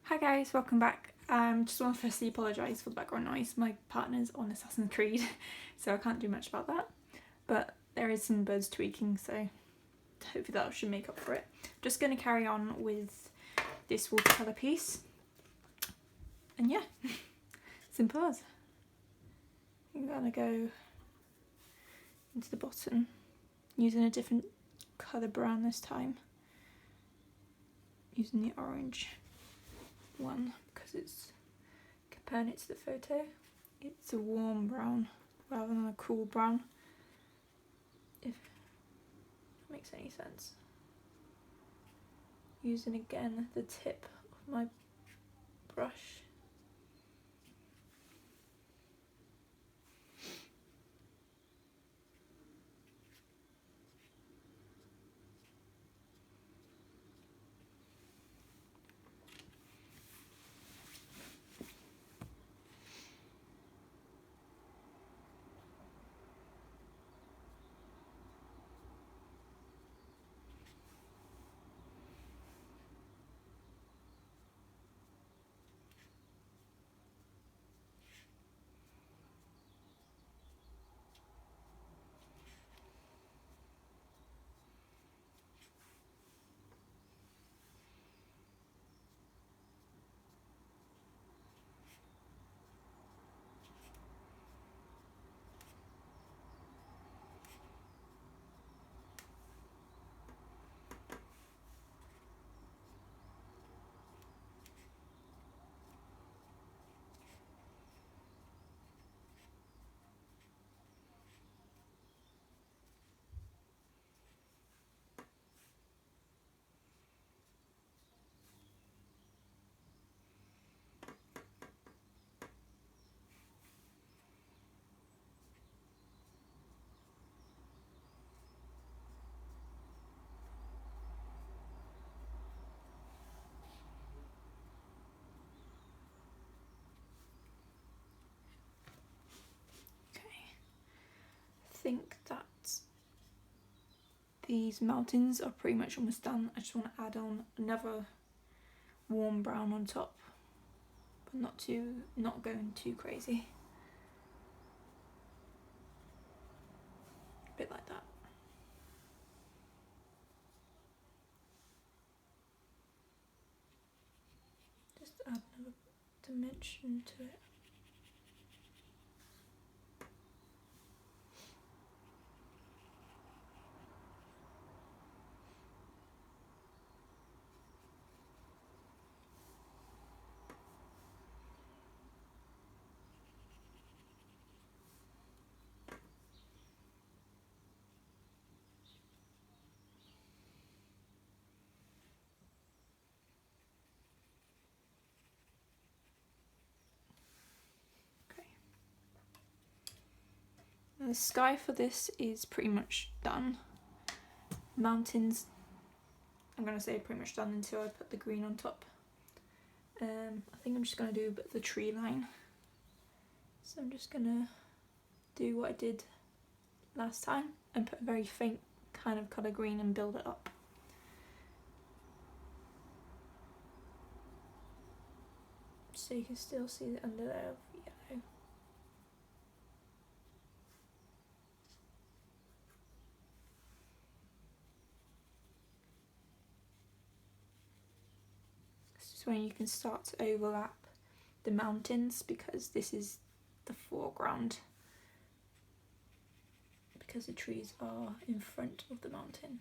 Hi guys, welcome back. Just want to firstly apologise for the background noise. My partner's on Assassin's Creed, so I can't do much about that. But there is some birds tweaking, so hopefully that should make up for it. Just going to carry on with this watercolour piece. And yeah, simple as. I'm going to go into the bottom, using a different colour brown this time. Using the orange one because it's comparing it to the photo, it's a warm brown rather than a cool brown, if that makes any sense. Using again the tip of my brush. I think that these mountains are pretty much almost done. I just want to add on another warm brown on top, but not going too crazy. A bit like that. Just add another dimension to it. The sky for this is pretty much done. Mountains, I'm going to say pretty much done until I put the green on top. I think I'm just going to do a bit of the tree line. So I'm just going to do what I did last time and put a very faint kind of colour green and build it up. So you can still see the underlayer of yellow. This is when you can start to overlap the mountains because this is the foreground, because the trees are in front of the mountain.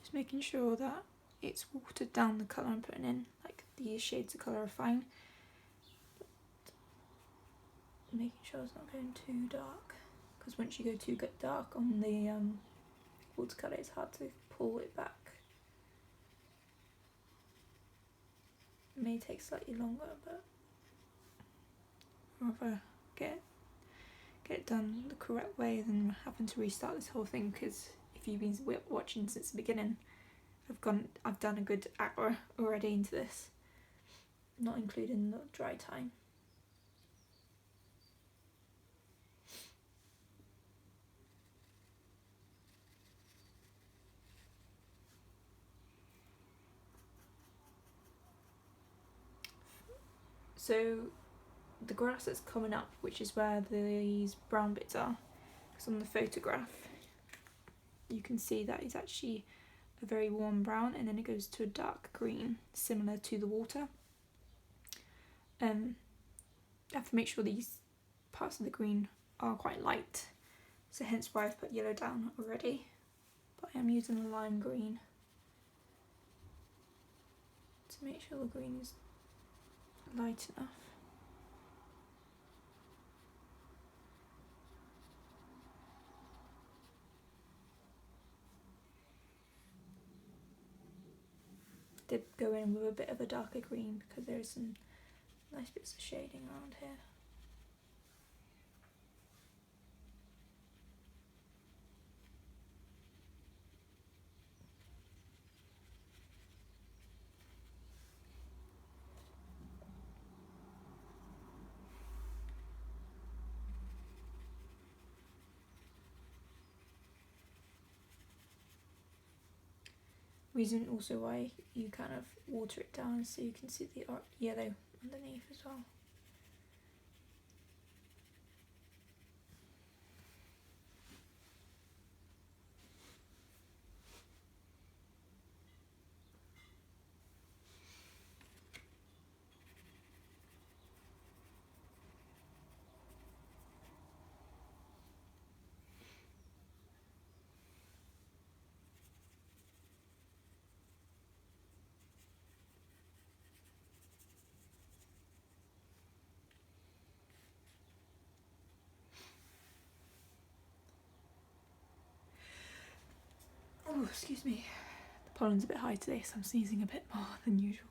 Just making sure that it's watered down the colour I'm putting in, like these shades of colour are fine. making sure it's not going too dark, because once you go too dark on the watercolour, it's hard to pull it back. It may take slightly longer, but I'd rather get it done the correct way than having to restart this whole thing, because if you've been watching since the beginning, I've done a good hour already into this, not including the dry time. So the grass that's coming up, which is where these brown bits are, because on the photograph you can see that it's actually a very warm brown, and then it goes to a dark green, similar to the water. You have to make sure these parts of the green are quite light, so hence why I've put yellow down already, but I am using a lime green to make sure the green is light enough. Did go in with a bit of a darker green because there's some nice bits of shading around here. Reason also why you kind of water it down so you can see the yellow underneath as well. Oh, excuse me. The pollen's a bit high today, so I'm sneezing a bit more than usual.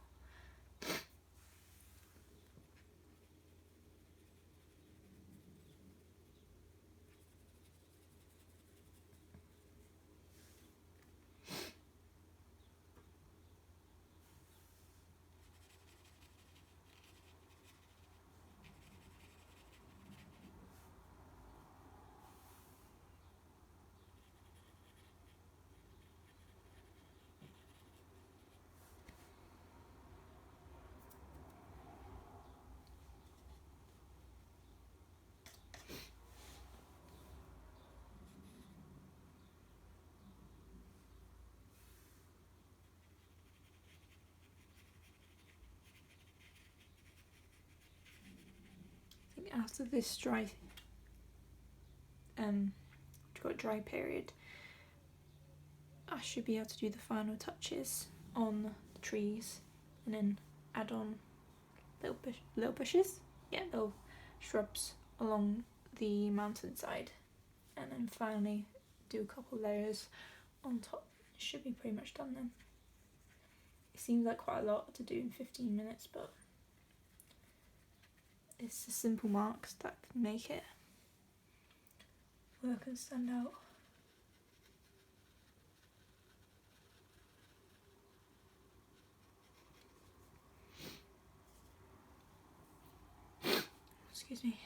I think after this dry period, I should be able to do the final touches on the trees and then add on little bushes, little shrubs along the mountainside, and then finally do a couple layers on top. It should be pretty much done then. It seems like quite a lot to do in 15 minutes, but it's the simple marks that can make it work and stand out. Excuse me.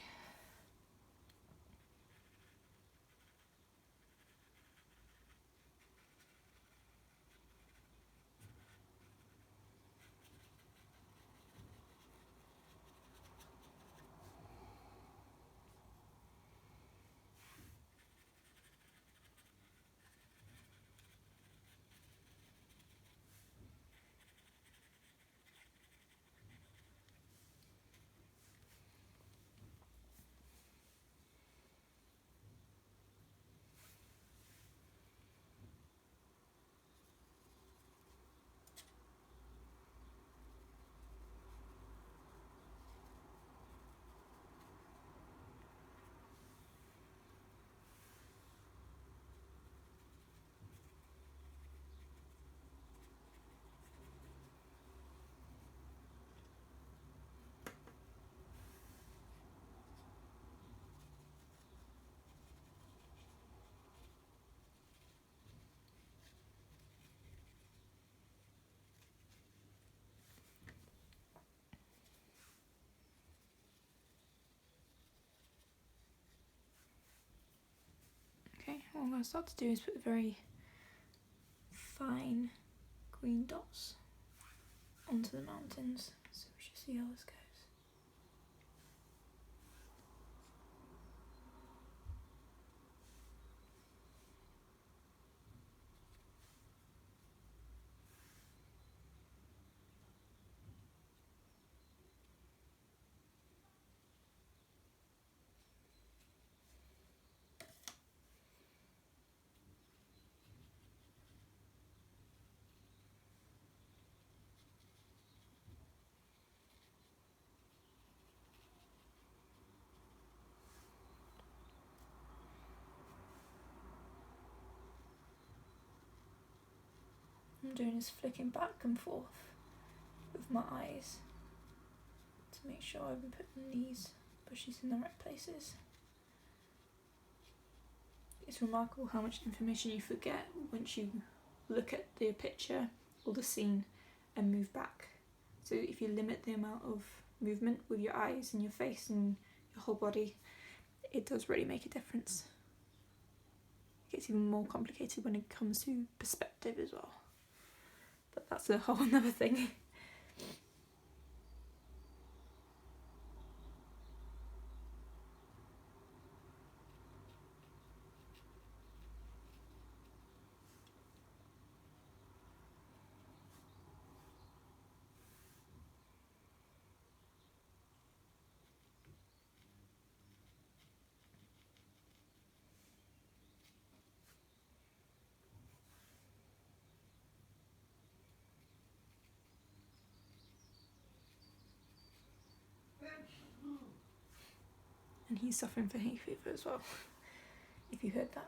what I'm going to start to do is put very fine green dots onto the mountains, so we should see how this goes. I'm doing is flicking back and forth with my eyes to make sure I've been putting these bushes in the right places. It's remarkable how much information you forget once you look at the picture or the scene and move back. So if you limit the amount of movement with your eyes and your face and your whole body, it does really make a difference. It gets even more complicated when it comes to perspective as well. But that's a whole other thing. And he's suffering from hay fever as well, if you heard that.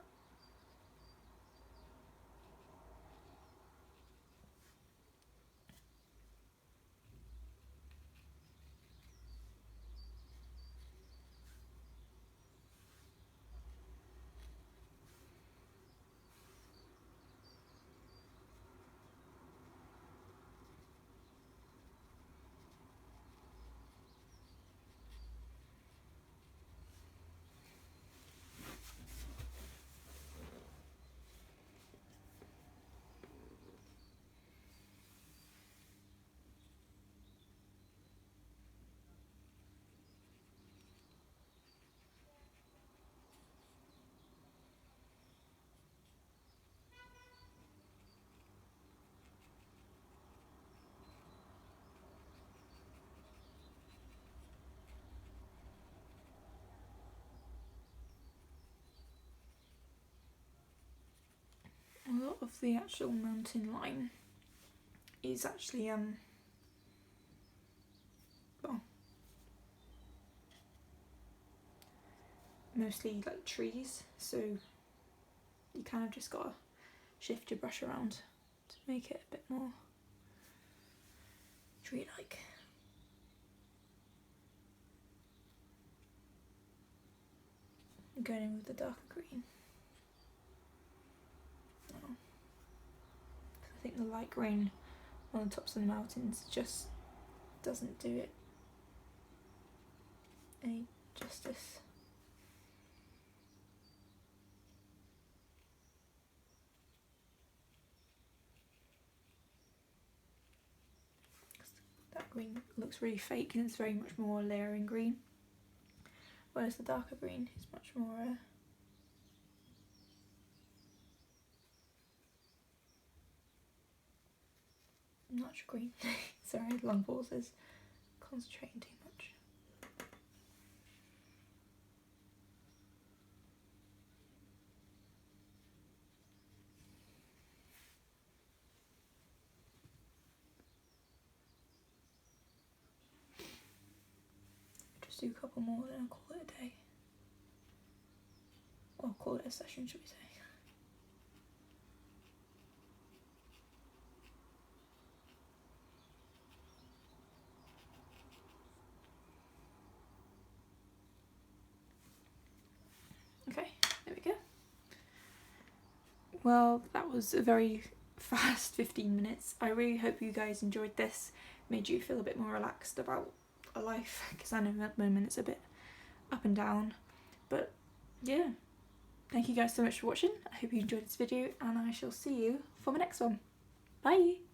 A lot of the actual mountain line is actually well, mostly like trees, so you kind of just gotta shift your brush around to make it a bit more tree-like. I'm going in with the darker green. I think the light green on the tops of the mountains just doesn't do it any justice. That green looks really fake and it's very much more layering green, whereas the darker green is much more natural green. Sorry, long pauses. Concentrating too much. Just do a couple more, then I'll call it a day. Or call it a session, should we say. Okay, there we go. Well, that was a very fast 15 minutes. I really hope you guys enjoyed this, made you feel a bit more relaxed about a life, because I know at the moment it's a bit up and down, but yeah, thank you guys so much for watching. I hope you enjoyed this video, and I shall see you for my next one. Bye!